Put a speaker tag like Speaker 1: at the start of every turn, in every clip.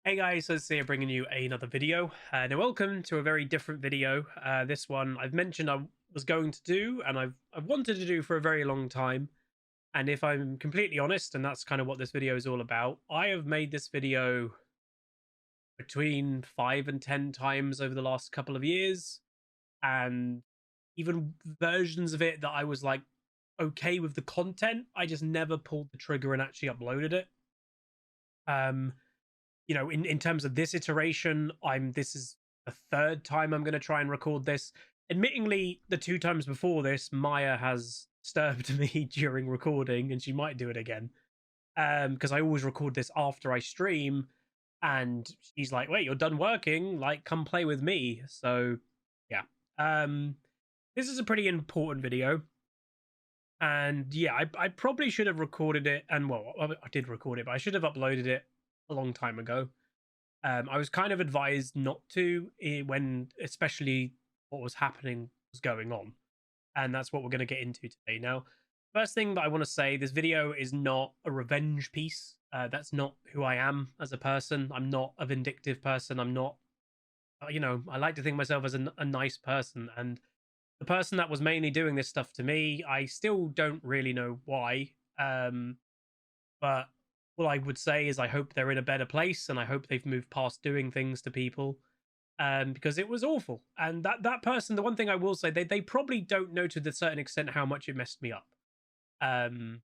Speaker 1: Hey guys, Huzzy here bringing you another video. Now welcome to a very different video. This one I've mentioned I was going to do and I've wanted to do for a very long time. And if I'm completely honest, and that's kind of what this video is all about, I have made this video between 5 and 10 times over the last couple of years. And even versions of it that I was like okay with the content, I just never pulled the trigger and actually uploaded it. Um in terms of this iteration, this is the third time I'm going to try and record this. Admittingly, the two times before this, Maya has disturbed me during recording, and she might do it again. Because I always record this after I stream, and she's like, "Wait, you're done working? Like, come play with me." So, yeah. This is a pretty important video, and yeah, I probably should have recorded it, and well, I did record it, but I should have uploaded it a long time ago. I was kind of advised not to when, especially what was happening was going on, and that's what we're going to get into today. Now, first thing that I want to say: this video is not a revenge piece. That's not who I am as a person. I'm not a vindictive person. I'm not, I like to think of myself as a nice person, and the person that was mainly doing this stuff to me, I still don't really know why. But what I would say is I hope they're in a better place, and I hope they've moved past doing things to people, because it was awful. And that person, the one thing I will say, they probably don't know to the certain extent how much it messed me up. Um,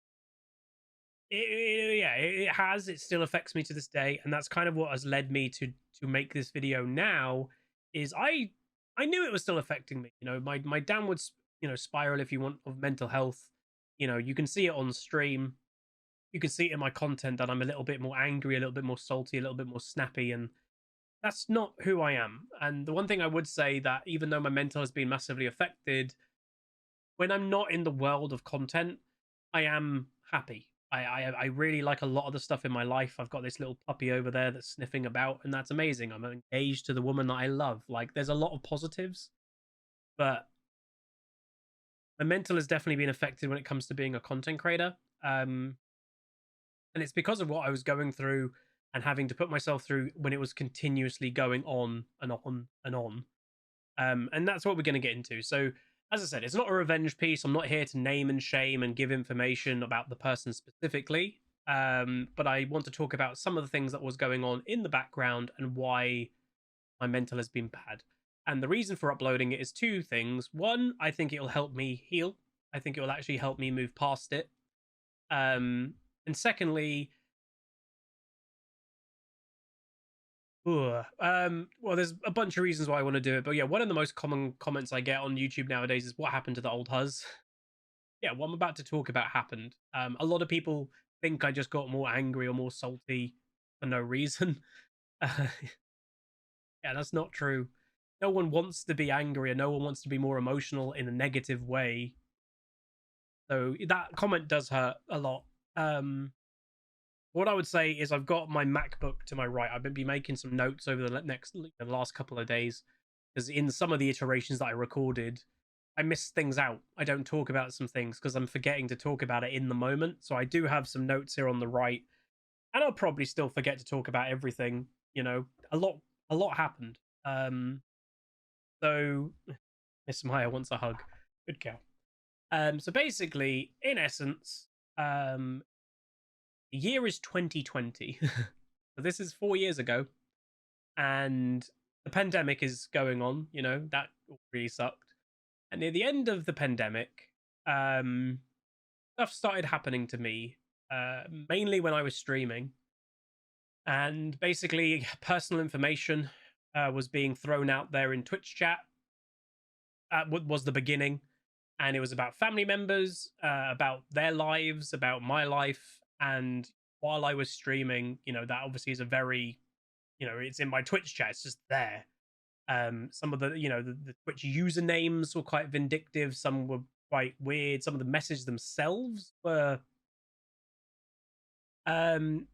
Speaker 1: it has. It still affects me to this day, and that's kind of what has led me to make this video now. Is I knew it was still affecting me. My downward spiral, if you want, of mental health. You can see it on stream. You can see it in my content that I'm a little bit more angry, a little bit more salty, a little bit more snappy, and that's not who I am. And the one thing I would say, that even though my mental has been massively affected, when I'm not in the world of content, I am happy. I really like a lot of the stuff in my life. I've got this little puppy over there that's sniffing about, and that's amazing. I'm engaged to the woman that I love. Like, there's a lot of positives, but my mental has definitely been affected when it comes to being a content creator. And it's because of what I was going through and having to put myself through when it was continuously going on and on and on. And that's what we're going to get into. So, as I said, it's not a revenge piece. I'm not here to name and shame and give information about the person specifically. But I want to talk about some of the things that was going on in the background and why my mental has been bad. And the reason for uploading it is two things. One, I think it'll help me heal. I think it will actually help me move past it. And secondly, well, there's a bunch of reasons why I want to do it, but yeah, one of the most common comments I get on YouTube nowadays is, "What happened to the old Huzz?" Yeah, what I'm about to talk about happened. A lot of people think I just got more angry or more salty for no reason. Uh, yeah, that's not true. No one wants to be angry, and no one wants to be more emotional in a negative way. So that comment does hurt a lot. What I would say is I've got my MacBook to my right. I've been making some notes over the last couple of days, because in some of the iterations that I recorded, I miss things out. I don't talk about some things because I'm forgetting to talk about it in the moment. So I do have some notes here on the right, and I'll probably still forget to talk about everything. A lot happened. So Miss Maya wants a hug. Good girl. So basically, in essence, the year is 2020. So this is 4 years ago, and the pandemic is going on. That really sucked. And near the end of the pandemic, stuff started happening to me, mainly when I was streaming. And basically, personal information was being thrown out there in Twitch chat. What was the beginning, and it was about family members, about their lives, about my life. And while I was streaming, that obviously is a very, it's in my Twitch chat. It's just there. Some of the Twitch usernames were quite vindictive. Some were quite weird. Some of the messages themselves were, and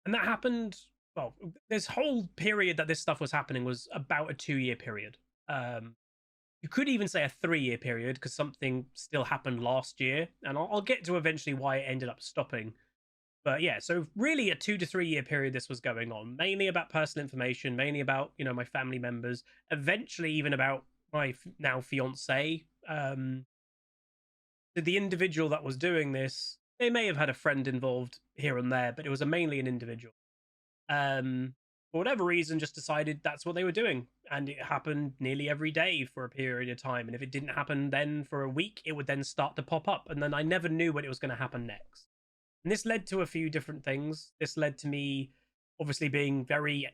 Speaker 1: that happened. Well, this whole period that this stuff was happening was about a 2 year period. You could even say a 3 year period, because something still happened last year, and I'll get to eventually why it ended up stopping. But yeah, so really a 2 to 3 year period this was going on, mainly about personal information, mainly about, you know, my family members, eventually even about my now fiance. The individual that was doing this, they may have had a friend involved here and there, but it was mainly an individual. For whatever reason, just decided that's what they were doing, and it happened nearly every day for a period of time. And if it didn't happen then for a week, it would then start to pop up, and then I never knew when it was going to happen next. And this led to a few different things. This led to me obviously being very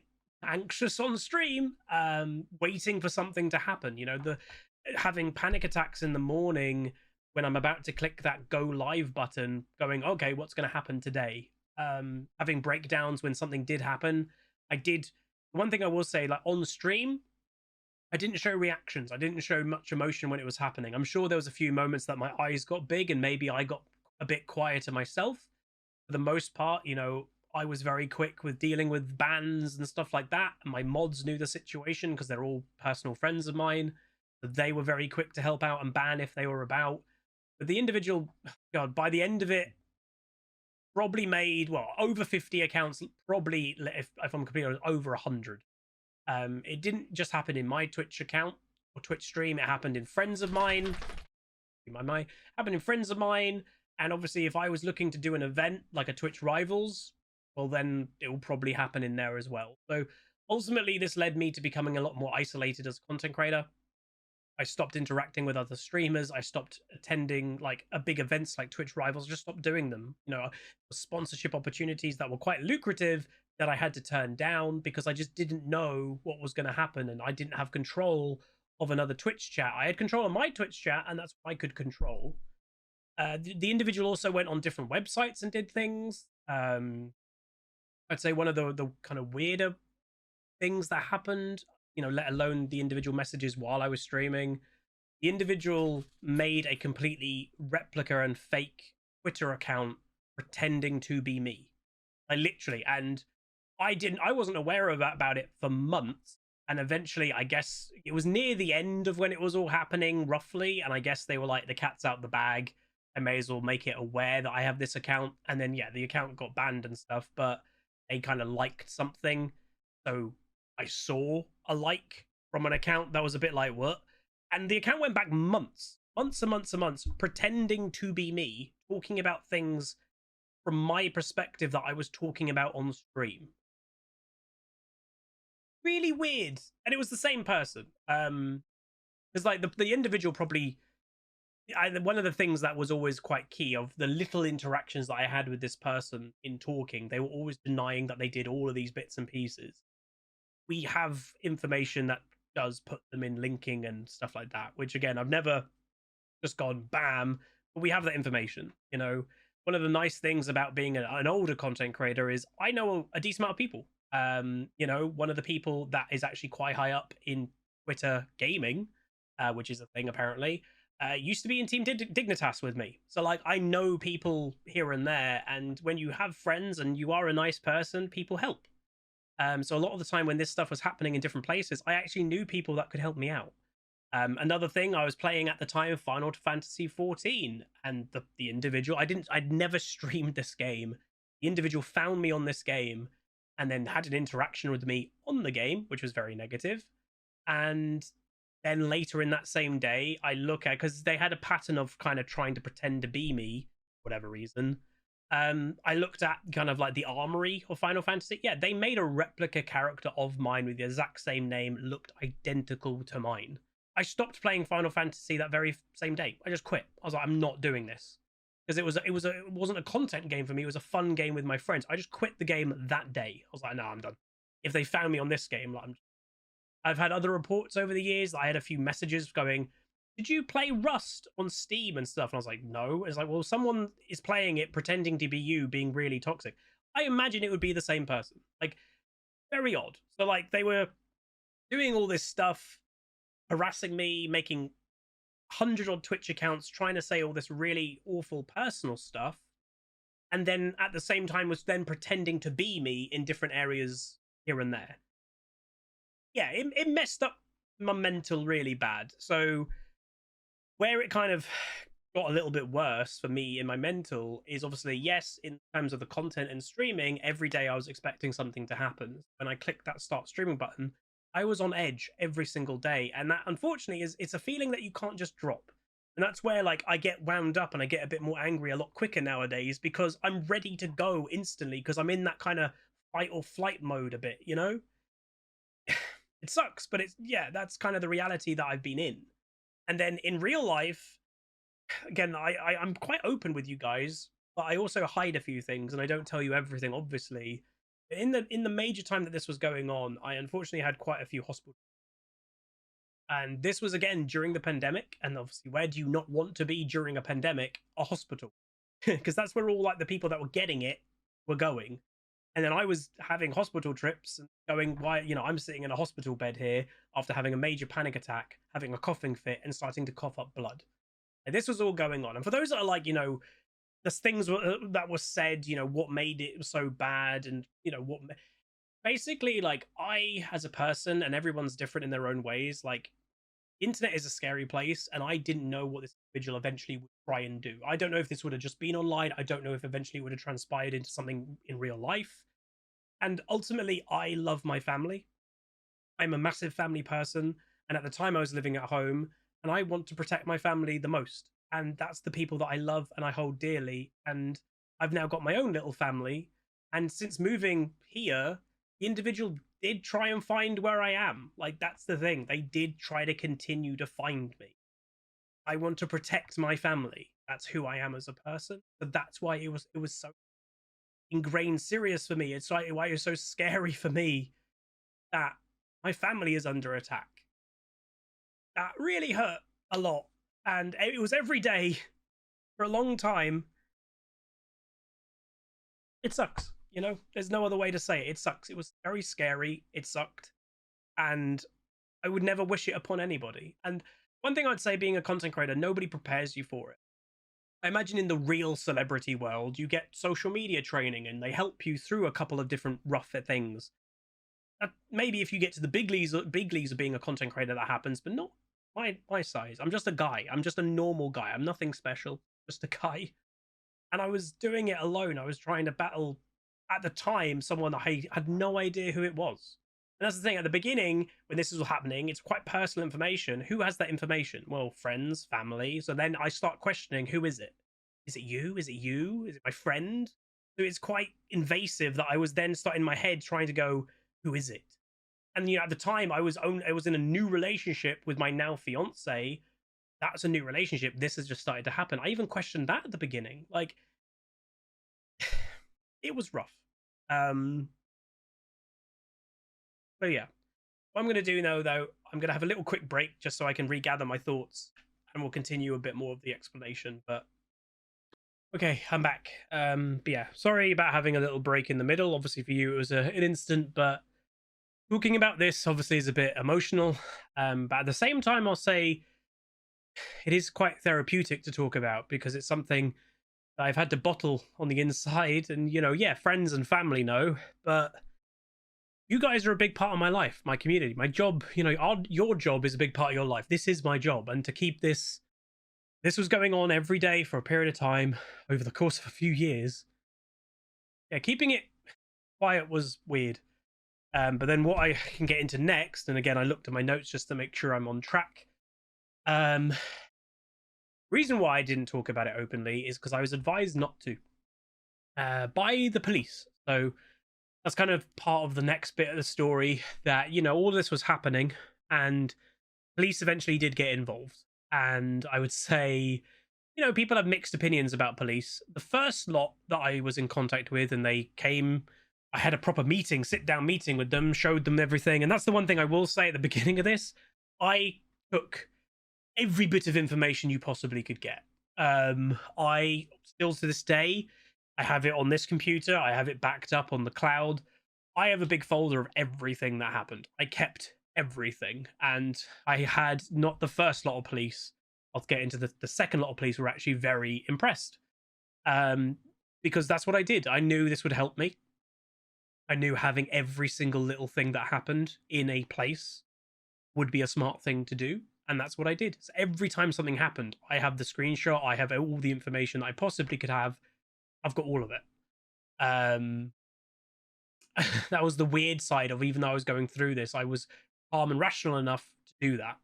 Speaker 1: anxious on stream, waiting for something to happen. You know, the having panic attacks in the morning when I'm about to click that go live button, going, okay, what's going to happen today? Having breakdowns when something did happen. I did. One thing I will say, like on stream, I didn't show reactions. I didn't show much emotion when it was happening. I'm sure there was a few moments that my eyes got big and maybe I got a bit quieter myself. For the most part, you know, I was very quick with dealing with bans and stuff like that. And my mods knew the situation because they're all personal friends of mine. They were very quick to help out and ban if they were about. But the individual, God, by the end of it, probably made, well, over 50 accounts, probably, if I'm completely honest, over 100. It didn't just happen in my Twitch account or Twitch stream. It happened in friends of mine. Happened in friends of mine. And obviously, if I was looking to do an event like a Twitch Rivals, well, then it will probably happen in there as well. So ultimately, this led me to becoming a lot more isolated as a content creator. I stopped interacting with other streamers. I stopped attending like a big events like Twitch Rivals. Just stopped doing them. You know, sponsorship opportunities that were quite lucrative that I had to turn down because I just didn't know what was going to happen, and I didn't have control of another Twitch chat. I had control of my Twitch chat, and that's what I could control. The individual also went on different websites and did things. I'd say one of the kind of weirder things that happened, you know, let alone the individual messages while I was streaming. The individual made a completely replica and fake Twitter account pretending to be me. I literally, and I wasn't aware of that about it for months. And eventually, I guess it was near the end of when it was all happening, roughly. And I guess they were like, the cat's out the bag. I may as well make it aware that I have this account. And then, yeah, the account got banned and stuff, but they kind of liked something. So I saw a like from an account that was a bit like, what? And the account went back months and months, pretending to be me, talking about things from my perspective that I was talking about on stream. Really weird. And it was the same person. Because like the individual probably, one of the things that was always quite key of the little interactions that I had with this person in talking, they were always denying that they did all of these bits and pieces. We have information that does put them in linking and stuff like that, which again, I've never just gone bam, but we have that information. You know, one of the nice things about being an older content creator is I know a decent amount of people. You know, one of the people that is actually quite high up in Twitter gaming, which is a thing apparently, used to be in Team Dignitas with me. So like I know people here and there, and when you have friends and you are a nice person, people help. So a lot of the time when this stuff was happening in different places, I actually knew people that could help me out. Another thing, I was playing at the time Final Fantasy 14, and the individual, I'd never streamed this game. The individual found me on this game and then had an interaction with me on the game, which was very negative. And then later in that same day, I look at, because they had a pattern of kind of trying to pretend to be me, whatever reason. I looked at kind of like the armory of Final Fantasy. Yeah, they made a replica character of mine with the exact same name, looked identical to mine. I stopped playing Final Fantasy that very same day. I just quit. I was like, I'm not doing this because it wasn't a content game for me. It was a fun game with my friends. I just quit the game that day. I was like, no, I'm done. If they found me on this game, like, I've had other reports over the years. I had a few messages going, did you play Rust on Steam and stuff? And I was like, no. It's like, well, someone is playing it pretending to be you, being really toxic. I imagine it would be the same person. Like, very odd. So like they were doing all this stuff, harassing me, making 100 odd Twitch accounts, trying to say all this really awful personal stuff, and then at the same time was then pretending to be me in different areas here and there. Yeah, it messed up my mental really bad. So where it kind of got a little bit worse for me in my mental is obviously, yes, in terms of the content and streaming, every day I was expecting something to happen. When I clicked that start streaming button, I was on edge every single day. And that unfortunately is it's a feeling that you can't just drop. And that's where like I get wound up and I get a bit more angry a lot quicker nowadays because I'm ready to go instantly because I'm in that kind of fight or flight mode a bit, you know? It sucks, but it's yeah, that's kind of the reality that I've been in. And then in real life, again, I'm quite open with you guys, but I also hide a few things and I don't tell you everything, obviously. In the major time that this was going on, I unfortunately had quite a few hospitals. And this was again during the pandemic, and obviously, where do you not want to be during a pandemic? A hospital, because that's where all like the people that were getting it were going. And then I was having hospital trips and going, why, I'm sitting in a hospital bed here after having a major panic attack, having a coughing fit, and starting to cough up blood. And this was all going on. And for those that are like, there's things that were said, what made it so bad, and what basically, like, I as a person, and everyone's different in their own ways, like, internet is a scary place, and I didn't know what this individual eventually would try and do. I don't know if this would have just been online. I don't know if eventually it would have transpired into something in real life. And ultimately, I love my family. I'm a massive family person, and at the time I was living at home, and I want to protect my family the most. And that's the people that I love and I hold dearly. And I've now got my own little family. And since moving here, the individual did try and find where I am. Like, that's the thing. They did try to continue to find me. I want to protect my family. That's who I am as a person. But that's why it was so ingrained serious for me. It's like why it was so scary for me that my family is under attack. That really hurt a lot. And it was every day for a long time. It sucks, There's no other way to say it. It sucks. It was very scary. It sucked. And I would never wish it upon anybody. And one thing I'd say, being a content creator, nobody prepares you for it. I imagine in the real celebrity world, you get social media training and they help you through a couple of different rough things. Maybe if you get to the big leagues of being a content creator, that happens, but not my size. I'm just a guy. I'm just a normal guy. I'm nothing special. Just a guy. And I was doing it alone. I was trying to battle, at the time, someone I had no idea who it was. And that's the thing. At the beginning, when this was happening, it's quite personal information. Who has that information? Well, friends, family. So then I start questioning, who is it? Is it you? Is it you? Is it my friend? So it's quite invasive that I was then starting in my head trying to go, who is it? And at the time, I was in a new relationship with my now fiance. That's a new relationship. This has just started to happen. I even questioned that at the beginning. Like, it was rough. So yeah, what I'm going to do now, though, I'm going to have a little quick break just so I can regather my thoughts, and we'll continue a bit more of the explanation. But okay, I'm back. But yeah, sorry about having a little break in the middle. Obviously, for you, it was an instant, but talking about this obviously is a bit emotional. But at the same time, I'll say it is quite therapeutic to talk about because it's something that I've had to bottle on the inside. And, yeah, friends and family know, but you guys are a big part of my life, my community, my job. Your job is a big part of your life. This is my job. And to keep this was going on every day for a period of time over the course of a few years. Yeah, keeping it quiet was weird. But then what I can get into next, and again, I looked at my notes just to make sure I'm on track. Reason why I didn't talk about it openly is because I was advised not to by the police. So that's kind of part of the next bit of the story, that all this was happening and police eventually did get involved. And I would say, people have mixed opinions about police. The first lot that I was in contact with, and they came, I had a proper meeting, sit down meeting with them, showed them everything. And that's the one thing I will say at the beginning of this. I took every bit of information you possibly could get. I still to this day, I have it on this computer. I have it backed up on the cloud. I have a big folder of everything that happened. I kept everything. And I had not the first lot of police. I'll get into the second lot of police were actually very impressed. Because that's what I did. I knew this would help me. I knew having every single little thing that happened in a place would be a smart thing to do. And that's what I did. So every time something happened, I have the screenshot, I have all the information that I possibly could have. I've got all of it. That was the weird side of, even though I was going through this, I was calm and rational enough to do that.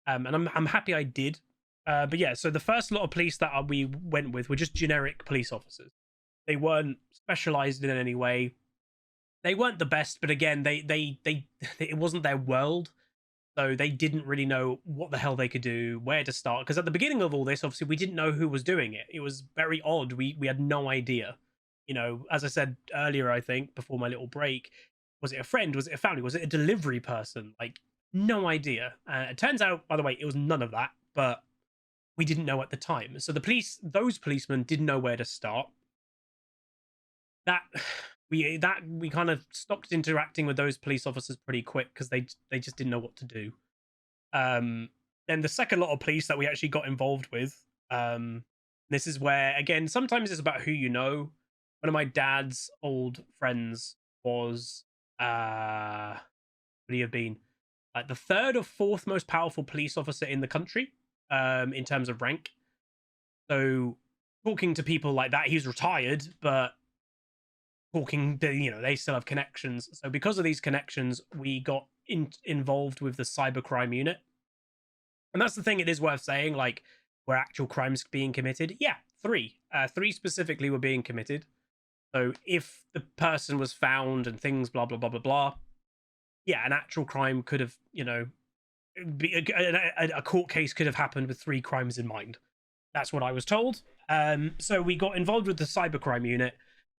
Speaker 1: And I'm happy I did. But yeah, so the first lot of police that we went with were just generic police officers. They weren't specialized in any way. They weren't the best, but again, they it wasn't their world. So they didn't really know what the hell they could do, where to start. Because at the beginning of all this, obviously, we didn't know who was doing it. It was very odd. We had no idea. You know, as I said earlier, I think, before my little break, was it a friend? Was it a family? Was it a delivery person? Like, no idea. It turns out, by the way, it was none of that, but we didn't know at the time. So those policemen didn't know where to start. That we kind of stopped interacting with those police officers pretty quick because they just didn't know what to do. Then the second lot of police that we actually got involved with, this is where, again, sometimes it's about who you know. One of my dad's old friends was what would he have been, like the third or fourth most powerful police officer in the country, in terms of rank. So talking to people like that, he's retired, but talking to, you know, they still have connections. So because of these connections, we got involved with the cybercrime unit. And that's the thing, it is worth saying, like, were actual crimes being committed? Yeah, three specifically were being committed. So if the person was found and things, blah blah blah blah blah, yeah, an actual crime could have, you know, a court case could have happened with 3 crimes in mind. That's what I was told. So we got involved with the cybercrime unit,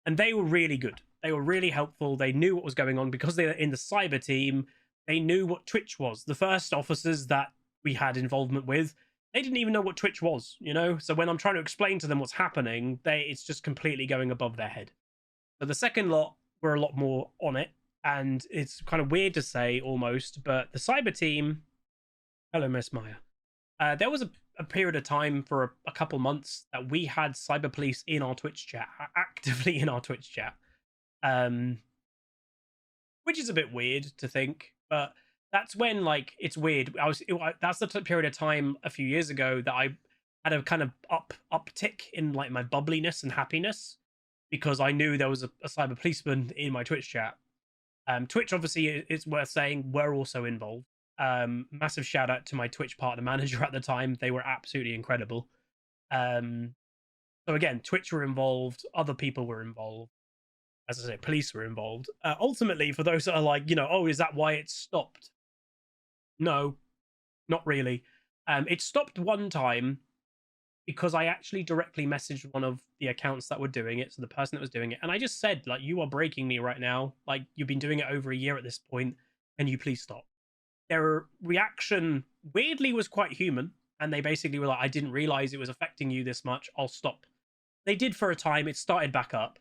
Speaker 1: and they were really good. They were really helpful. They knew what was going on because they were in the cyber team. They knew what Twitch was. The first officers that we had involvement with, they didn't even know what Twitch was, you know? So when I'm trying to explain to them what's happening, it's just completely going above their head. So the second lot were a lot more on it, and it's kind of weird to say almost, but the cyber team, hello, Miss Maya. There was a period of time for a couple months that we had cyber police in our Twitch chat, actively in our Twitch chat, which is a bit weird to think, but that's when, like, it's weird. That's the period of time a few years ago that I had a kind of uptick in, like, my bubbliness and happiness, because I knew there was a cyber policeman in my Twitch chat. Twitch, obviously, it's worth saying, we're also involved. Massive shout out to my Twitch partner manager at the time. They were absolutely incredible. So again, Twitch were involved, other people were involved. As I say, police were involved. Ultimately, for those that are like, you know, oh, is that why it stopped? No, not really. It stopped one time because I actually directly messaged one of the accounts that were doing it, so the person that was doing it, and I just said, like, you are breaking me right now. Like, you've been doing it over a year at this point. Can you please stop? Their reaction, weirdly, was quite human, and they basically were like, I didn't realize it was affecting you this much. I'll stop. They did for a time. It started back up.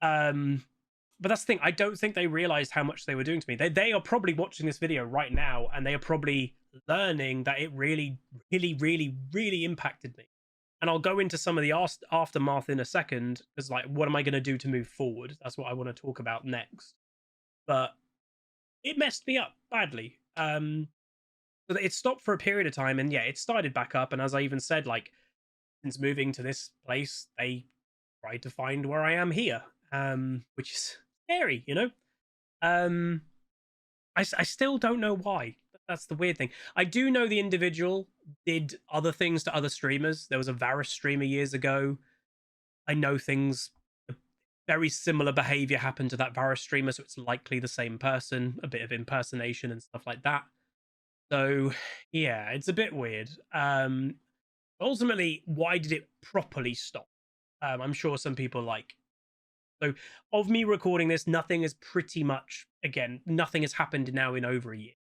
Speaker 1: But that's the thing. I don't think they realized how much they were doing to me. They are probably watching this video right now, and they are probably learning that it really, really, really, really impacted me. And I'll go into some of the aftermath in a second, because, like, what am I going to do to move forward? That's what I want to talk about next. But it messed me up badly. So it stopped for a period of time, and yeah, it started back up. And as I even said, like, since moving to this place, they tried to find where I am here, which is scary, you know. I still don't know why. That's the weird thing. I do know the individual did other things to other streamers. There was a Varus streamer years ago. I know things, very similar behavior happened to that Varus streamer, so it's likely the same person, a bit of impersonation and stuff like that. So yeah, it's a bit weird. Ultimately, why did it properly stop? I'm sure some people like. So of me recording this, nothing has pretty much, again, nothing has happened now in over a year.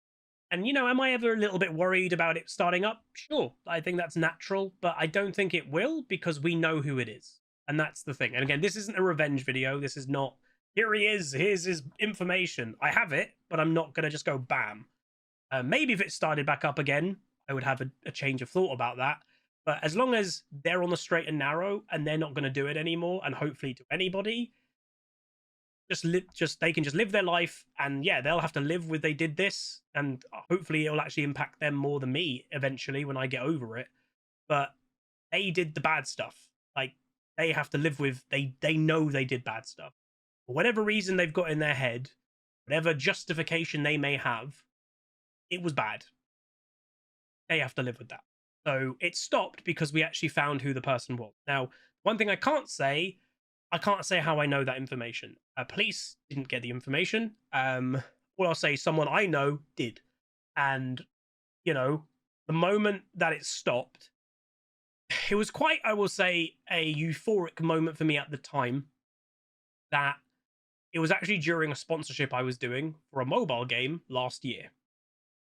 Speaker 1: And, you know, am I ever a little bit worried about it starting up? Sure, I think that's natural, but I don't think it will, because we know who it is. And that's the thing. And again, this isn't a revenge video. This is not, here he is, here's his information. I have it, but I'm not going to just go bam. Maybe if it started back up again, I would have a change of thought about that. But as long as they're on the straight and narrow and they're not going to do it anymore, and hopefully to anybody, just they can just live their life, and yeah, they'll have to live with they did this, and hopefully it'll actually impact them more than me eventually when I get over it. But they did the bad stuff. Like, they have to live with, they know they did bad stuff. For whatever reason they've got in their head, whatever justification they may have, it was bad. They have to live with that. So it stopped because we actually found who the person was. Now, one thing I can't say how I know that information. Police didn't get the information. Or I'll say someone I know did. And, you know, the moment that it stopped, it was quite, I will say, a euphoric moment for me at the time. That it was actually during a sponsorship I was doing for a mobile game last year.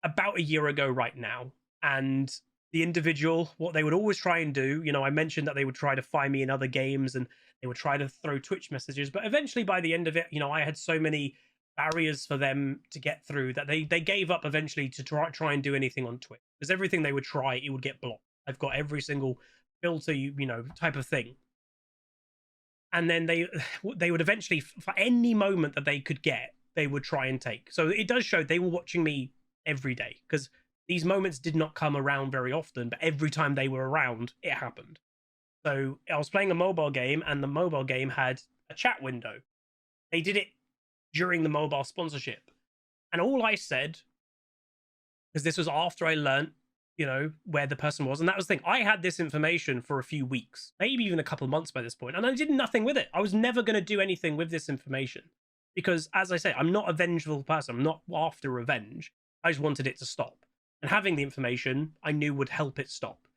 Speaker 1: About a year ago right now. And the individual, what they would always try and do, you know, I mentioned that they would try to find me in other games and they would try to throw Twitch messages, but eventually by the end of it, you know, I had so many barriers for them to get through that they gave up eventually to try and do anything on Twitch, because everything they would try, it would get blocked. I've got every single filter, you know, type of thing. And then they would eventually, for any moment that they could get, they would try and take. So it does show they were watching me every day, because these moments did not come around very often, but every time they were around, it happened. So I was playing a mobile game, and the mobile game had a chat window. They did it during the mobile sponsorship. And all I said, because this was after I learned, you know, where the person was, and that was the thing. I had this information for a few weeks, maybe even a couple of months by this point, and I did nothing with it. I was never going to do anything with this information. Because, as I say, I'm not a vengeful person. I'm not after revenge. I just wanted it to stop. And having the information, I knew would help it stop.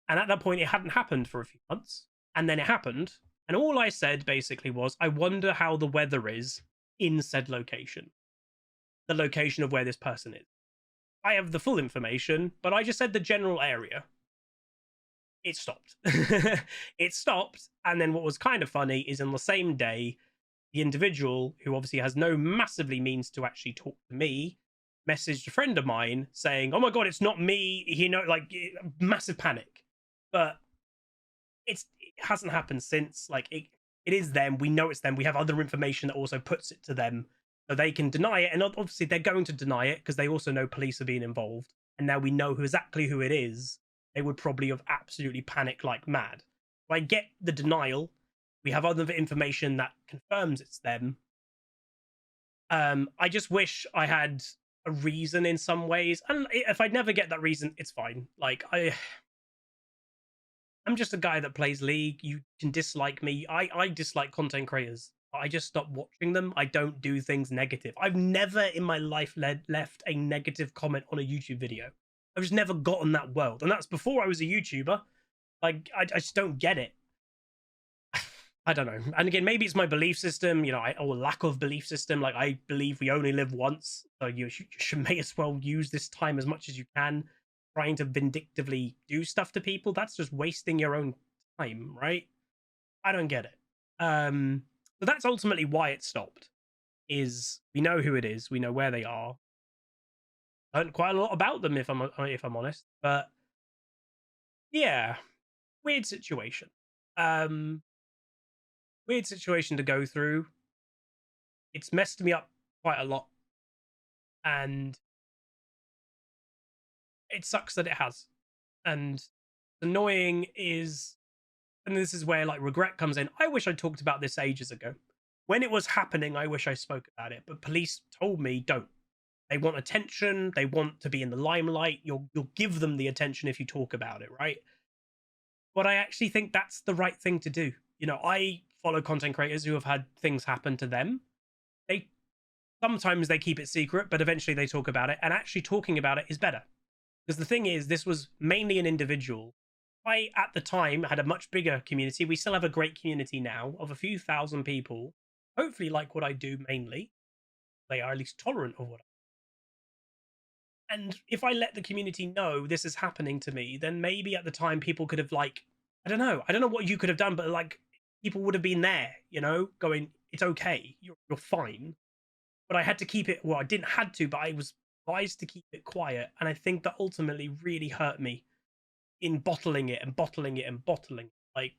Speaker 1: And at that point, it hadn't happened for a few months. And then it happened. And all I said basically was, I wonder how the weather is in said location. The location of where this person is. I have the full information, but I just said the general area. It stopped. It stopped. And then what was kind of funny is on the same day, the individual, who obviously has no massively means to actually talk to me, messaged a friend of mine saying, "Oh my god, it's not me," you know, like massive panic. But it hasn't happened since. Like, it is them. We know it's them. We have other information that also puts it to them, so they can deny it. And obviously they're going to deny it because they also know police are being involved, and now we know exactly who it is. They would probably have absolutely panicked like mad. So I get the denial. We have other information that confirms it's them. I just wish I had a reason in some ways, and if I never get that reason, it's fine. Like, I'm just a guy that plays League. You can dislike me. I dislike content creators. I just stop watching them. I don't do things negative. I've never in my life left a negative comment on a YouTube video. I've just never gotten that world, and that's before I was a YouTuber. Like, I just don't get it. I don't know. And again, maybe it's my belief system, you know, or lack of belief system. Like, I believe we only live once, so you should may as well use this time as much as you can. Trying to vindictively do stuff to people, that's just wasting your own time, right? I don't get it. So that's ultimately why it stopped. Is we know who it is, we know where they are. I learned quite a lot about them, if I'm honest. But yeah, weird situation. Weird situation to go through. It's messed me up quite a lot, and it sucks that it has. And annoying is, and this is where like regret comes in. I wish I talked about this ages ago. When it was happening, I wish I spoke about it, but police told me don't. They want attention. They want to be in the limelight. You'll give them the attention if you talk about it, right? But I actually think that's the right thing to do. You know, I follow content creators who have had things happen to them. They sometimes they keep it secret, but eventually they talk about it, and actually talking about it is better. Because the thing is, this was mainly an individual. I, at the time, had a much bigger community. We still have a great community now of a few thousand people. Hopefully like what I do mainly. They are at least tolerant of what I do. And if I let the community know this is happening to me, then maybe at the time people could have, like, I don't know what you could have done, but like people would have been there, you know, going, it's okay, you're fine. But I had to keep it, well, I didn't had to, but I was advised to keep it quiet. And I think that ultimately really hurt me in bottling it and bottling it and bottling it. Like,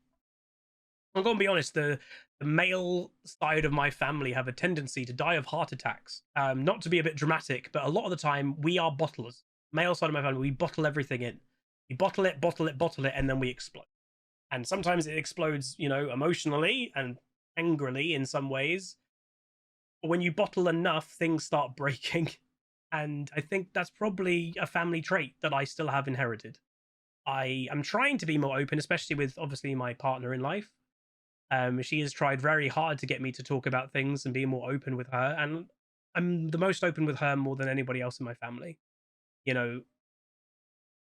Speaker 1: I'm gonna be honest, the male side of my family have a tendency to die of heart attacks. Not to be a bit dramatic, but a lot of the time we are bottlers. Male side of my family, we bottle everything in. We bottle it, bottle it, bottle it, and then we explode. And sometimes it explodes, you know, emotionally and angrily in some ways. But when you bottle enough, things start breaking. And I think that's probably a family trait that I still have inherited. I am trying to be more open, especially with obviously my partner in life. She has tried very hard to get me to talk about things and be more open with her, and I'm the most open with her more than anybody else in my family. You know,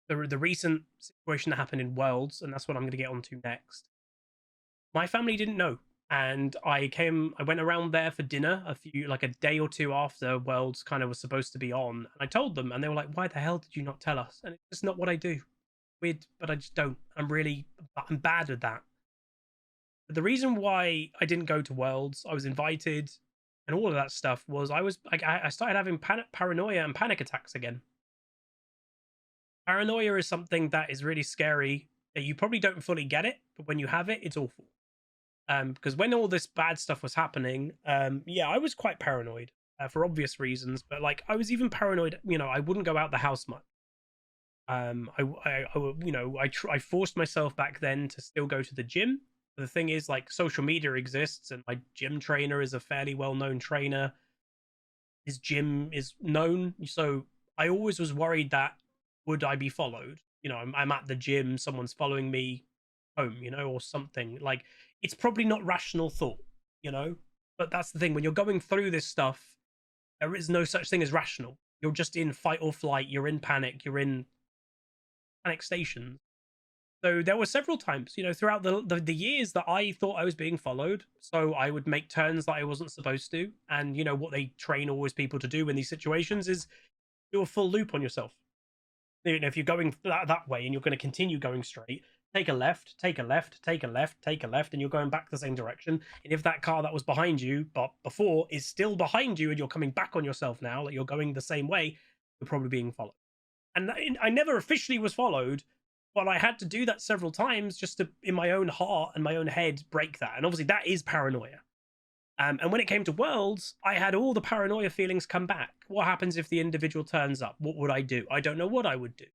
Speaker 1: the recent situation that happened in Worlds, and that's what I'm going to get onto next. My family didn't know, and I went around there for dinner like a day or two after Worlds kind of was supposed to be on, and I told them, and they were like, "Why the hell did you not tell us?" And it's just not what I do. Weird, but I just don't. I'm bad at that. But the reason why I didn't go to Worlds, I was invited, and all of that stuff was I was like I started having paranoia and panic attacks again. Paranoia is something that is really scary. That you probably don't fully get it, but when you have it, it's awful. Because when all this bad stuff was happening, yeah, I was quite paranoid for obvious reasons. But like, I was even paranoid. You know, I wouldn't go out the house much. You know, I forced myself back then to still go to the gym. The thing is, like, social media exists, and my gym trainer is a fairly well-known trainer. His gym is known, so I always was worried that would I be followed? You know, I'm at the gym, someone's following me home, you know, or something. Like, it's probably not rational thought, you know. But that's the thing, when you're going through this stuff, there is no such thing as rational. You're just in fight or flight. You're in panic. You're in panic stations. So there were several times, you know, throughout the years that I thought I was being followed. So I would make turns that I wasn't supposed to. And, you know, what they train always people to do in these situations is do a full loop on yourself. You know, if you're going that way and you're going to continue going straight, take a left, take a left, take a left, take a left, and you're going back the same direction. And if that car that was behind you, but before, is still behind you and you're coming back on yourself now, like you're going the same way, you're probably being followed. And I never officially was followed, but I had to do that several times just to, in my own heart and my own head, break that. And obviously, that is paranoia. And when it came to Worlds, I had all the paranoia feelings come back. What happens if the individual turns up? What would I do? I don't know what I would do.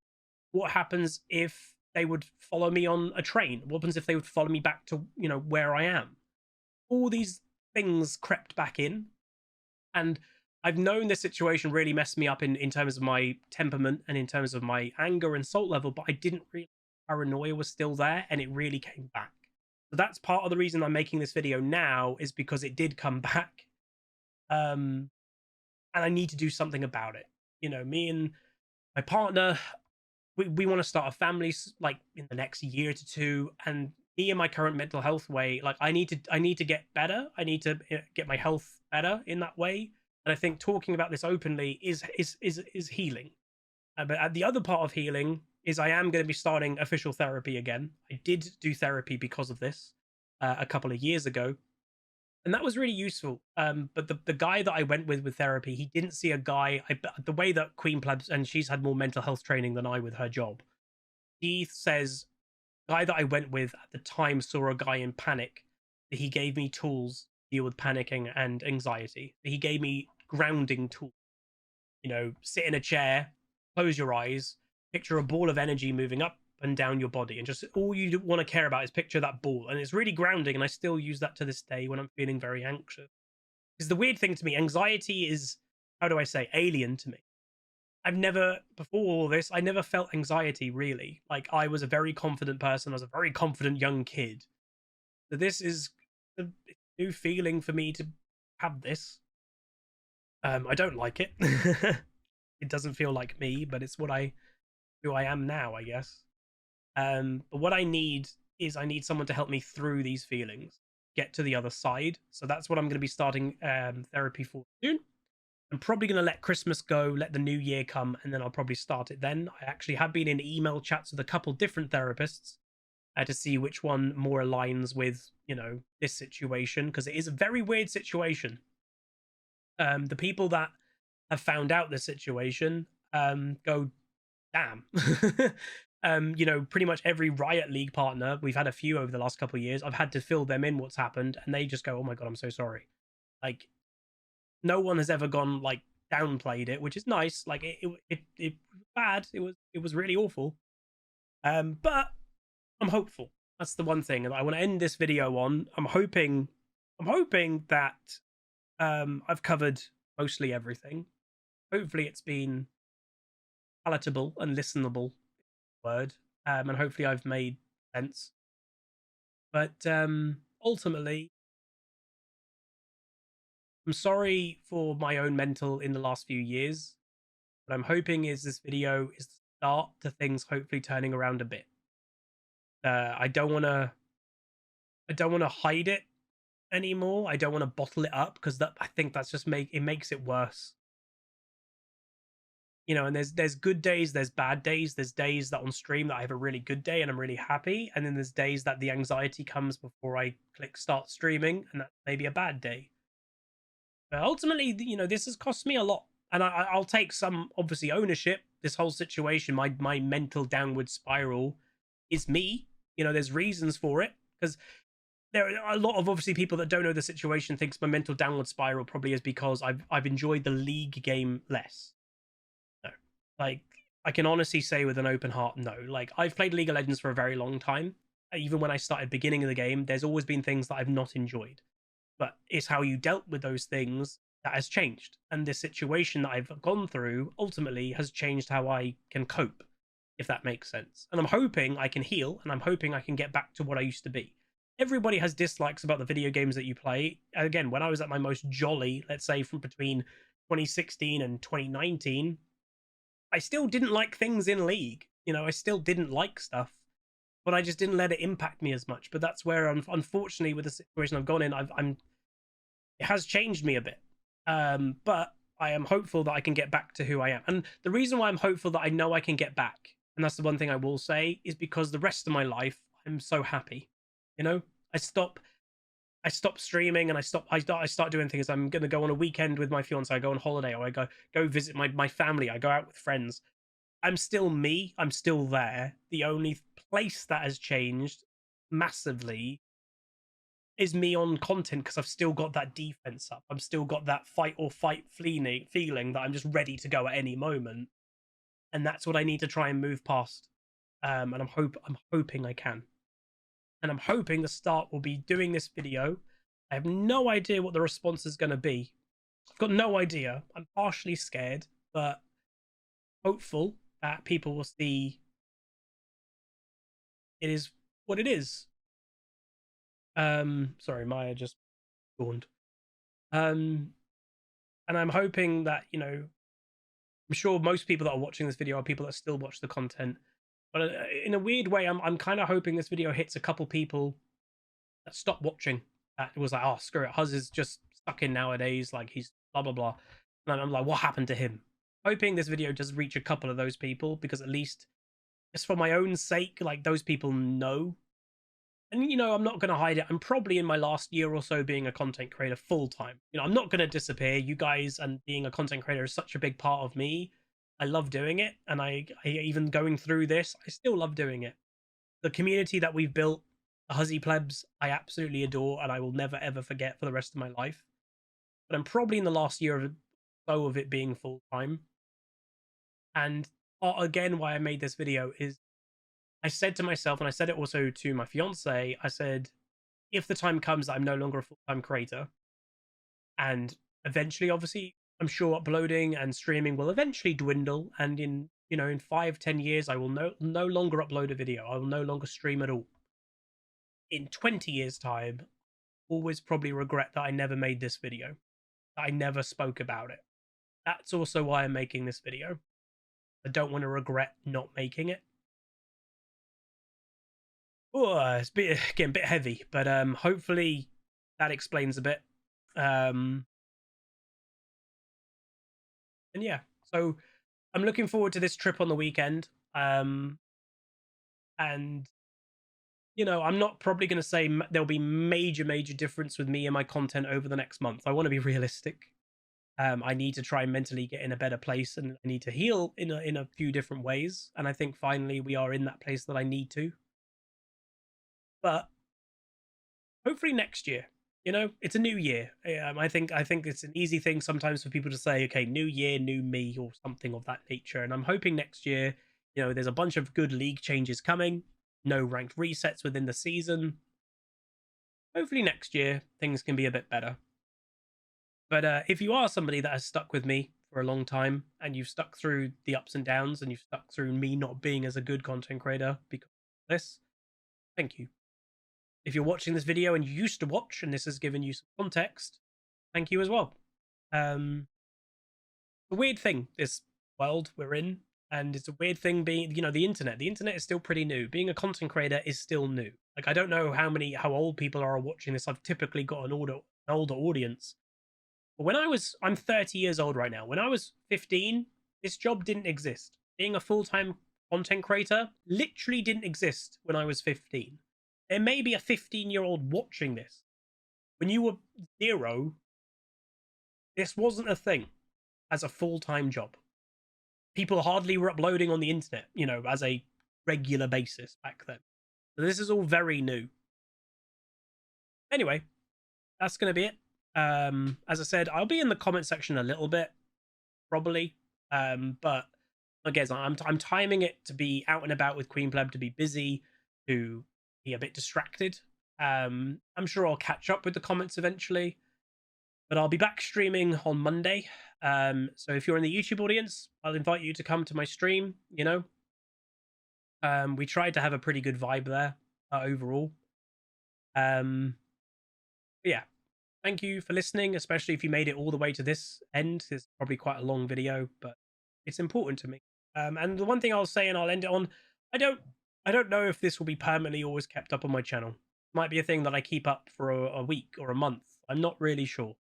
Speaker 1: What happens if they would follow me on a train? What happens if they would follow me back to, you know, where I am? All these things crept back in. And I've known this situation really messed me up in terms of my temperament and in terms of my anger and salt level, but I didn't really paranoia was still there and it really came back. So that's part of the reason I'm making this video now, is because it did come back. And I need to do something about it. You know, me and my partner, we want to start a family like in the next year to two, and me and my current mental health way, like I need to get better. I need to get my health better in that way. And I think talking about this openly is healing. But at the other part of healing is I am going to be starting official therapy again. I did do therapy because of this a couple of years ago, and that was really useful. But the guy that I went with therapy, he didn't see a guy. The way that Queen Plebs, and she's had more mental health training than I with her job. He says, guy that I went with at the time saw a guy in panic. He gave me tools to deal with panicking and anxiety. He gave me grounding tools. You know, sit in a chair, close your eyes, picture a ball of energy moving up and down your body, and just all you want to care about is picture that ball. And it's really grounding, and I still use that to this day when I'm feeling very anxious. Because the weird thing to me, anxiety is, how do I say, alien to me. I've never, before all this, I never felt anxiety really. Like, I was a very confident person. I was a very confident young kid. So this is a new feeling for me to have this. I don't like it. It doesn't feel like me, but it's who I am now, I guess. But what I need is I need someone to help me through these feelings, get to the other side. So that's what I'm going to be starting therapy for soon. I'm probably going to let Christmas go, let the new year come, and then I'll probably start it then. I actually have been in email chats with a couple different therapists to see which one more aligns with, you know, this situation, because it is a very weird situation. The people that have found out the situation go, damn. You know, pretty much every Riot League partner, we've had a few over the last couple of years, I've had to fill them in what's happened, and they just go, "Oh my god, I'm so sorry." Like, no one has ever gone like downplayed it, which is nice. Like it was bad. It was really awful. But I'm hopeful. That's the one thing that I want to end this video on. I'm hoping that I've covered mostly everything. Hopefully it's been palatable and listenable word. And hopefully I've made sense. But ultimately, I'm sorry for my own mental in the last few years. What I'm hoping is this video is the start to things hopefully turning around a bit. I don't want to. I don't want to hide it anymore. I don't want to bottle it up because I think that's just makes it worse. You know, and there's good days, there's bad days. There's days that on stream that I have a really good day and I'm really happy, and then there's days that the anxiety comes before I click start streaming, and that's maybe a bad day. But ultimately, you know, this has cost me a lot, and I'll take some obviously ownership. This whole situation, my mental downward spiral, is me. You know, there's reasons for it because there are a lot of obviously people that don't know the situation thinks my mental downward spiral probably is because I've enjoyed the league game less. No, like I can honestly say with an open heart, no. Like I've played League of Legends for a very long time. Even when I started beginning of the game, there's always been things that I've not enjoyed, but it's how you dealt with those things that has changed. And this situation that I've gone through ultimately has changed how I can cope, if that makes sense. And I'm hoping I can heal, and I'm hoping I can get back to what I used to be. Everybody has dislikes about the video games that you play. Again, when I was at my most jolly, let's say from between 2016 and 2019, I still didn't like things in League. You know, I still didn't like stuff, but I just didn't let it impact me as much. But that's where, unfortunately, with the situation I've gone in, it has changed me a bit. But I am hopeful that I can get back to who I am. And the reason why I'm hopeful that I know I can get back, and that's the one thing I will say, is because the rest of my life I'm so happy. You know, I stop streaming and I start doing things. I'm gonna go on a weekend with my fiance. I go on holiday, or I go visit my family. I go out with friends. I'm still me. I'm still there. The only place that has changed massively is me on content because I've still got that defense up. I've still got that fight or fight feeling that I'm just ready to go at any moment, and that's what I need to try and move past. And I'm hoping I can, and I'm hoping the start will be doing this video. I have no idea what the response is going to be. I've got no idea. I'm partially scared, but hopeful that people will see it is what it is. Sorry, Maya just yawned. And I'm hoping that, you know, I'm sure most people that are watching this video are people that still watch the content. But in a weird way, I'm kind of hoping this video hits a couple people that stopped watching. That was like, oh, screw it. Huzz is just stuck in nowadays. Like, he's blah, blah, blah. And I'm like, what happened to him? Hoping this video does reach a couple of those people, because at least, just for my own sake, like, those people know. And, you know, I'm not going to hide it. I'm probably in my last year or so being a content creator full time. You know, I'm not going to disappear. You guys, and being a content creator is such a big part of me. I love doing it. And I even going through this, I still love doing it. The community that we've built, the Huzzy plebs, I absolutely adore, and I will never ever forget for the rest of my life. But I'm probably in the last year or so of it being full time. And again, why I made this video is I said to myself, and I said it also to my fiance, I said, if the time comes that I'm no longer a full-time creator, and eventually, obviously, I'm sure uploading and streaming will eventually dwindle, and in, you know, in 5-10 years, I will no longer upload a video. I will no longer stream at all. In 20 years' time, always probably regret that I never made this video, that I never spoke about it. That's also why I'm making this video. I don't want to regret not making it. Oh, it's getting a bit heavy, but hopefully that explains a bit. And yeah, so I'm looking forward to this trip on the weekend. And you know, I'm not probably going to say there'll be major difference with me and my content over the next month. I want to be realistic. I need to try and mentally get in a better place, and I need to heal in a few different ways. And I think finally we are in that place that I need to. But hopefully next year, it's a new year. I think it's an easy thing sometimes for people to say, okay, new year, new me, or something of that nature. And I'm hoping next year, there's a bunch of good league changes coming, no ranked resets within the season. Hopefully next year things can be a bit better. But if you are somebody that has stuck with me for a long time, and you've stuck through the ups and downs, and you've stuck through me not being as a good content creator because of this, thank you. If you're watching this video and you used to watch and this has given you some context, thank you as well. A weird thing, this world we're in, and it's a weird thing being, the internet. The internet is still pretty new. Being a content creator is still new. Like, I don't know how old people are watching this. I've typically got an older audience. But I'm 30 years old right now. When I was 15, this job didn't exist. Being a full-time content creator literally didn't exist when I was 15. There may be a 15-year-old watching this. When you were 0, this wasn't a thing as a full-time job. People hardly were uploading on the internet, as a regular basis back then. So this is all very new. Anyway, that's going to be it. As I said, I'll be in the comment section a little bit, probably. But again, I'm timing it to be out and about with Queen Pleb, to be busy, to be a bit distracted. I'm sure I'll catch up with the comments eventually, but I'll be back streaming on Monday. So if you're in the YouTube audience, I'll invite you to come to my stream. We tried to have a pretty good vibe there overall. Yeah, thank you for listening, especially if you made it all the way to this end. It's probably quite a long video, but it's important to me. And the one thing I'll say, and I'll end it on, I don't know if this will be permanently always kept up on my channel. Might be a thing that I keep up for a week or a month. I'm not really sure.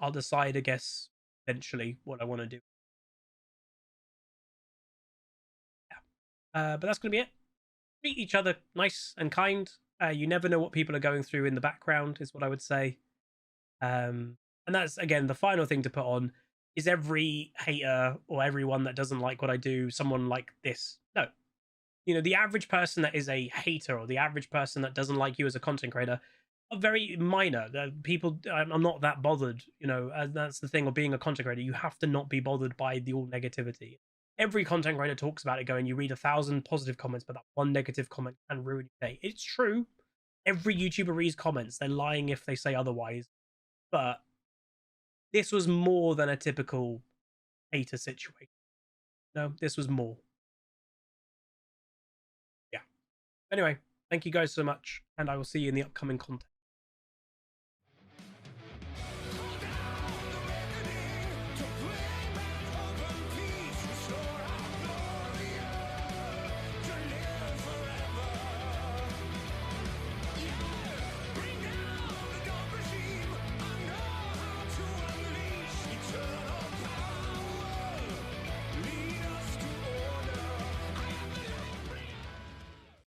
Speaker 1: I'll decide, I guess, eventually what I want to do. Yeah. But that's going to be it. Treat each other nice and kind. You never know what people are going through in the background, is what I would say. And that's, again, the final thing to put on. Is every hater or everyone that doesn't like what I do someone like this? No. The average person that is a hater, or the average person that doesn't like you as a content creator, are very minor. People, I'm not that bothered. And that's the thing of being a content creator. You have to not be bothered by the all negativity. Every content creator talks about it, going, you read 1,000 positive comments, but that one negative comment can ruin your day. It's true. Every YouTuber reads comments. They're lying if they say otherwise. But this was more than a typical hater situation. No, this was more. Yeah. Anyway, thank you guys so much, and I will see you in the upcoming content.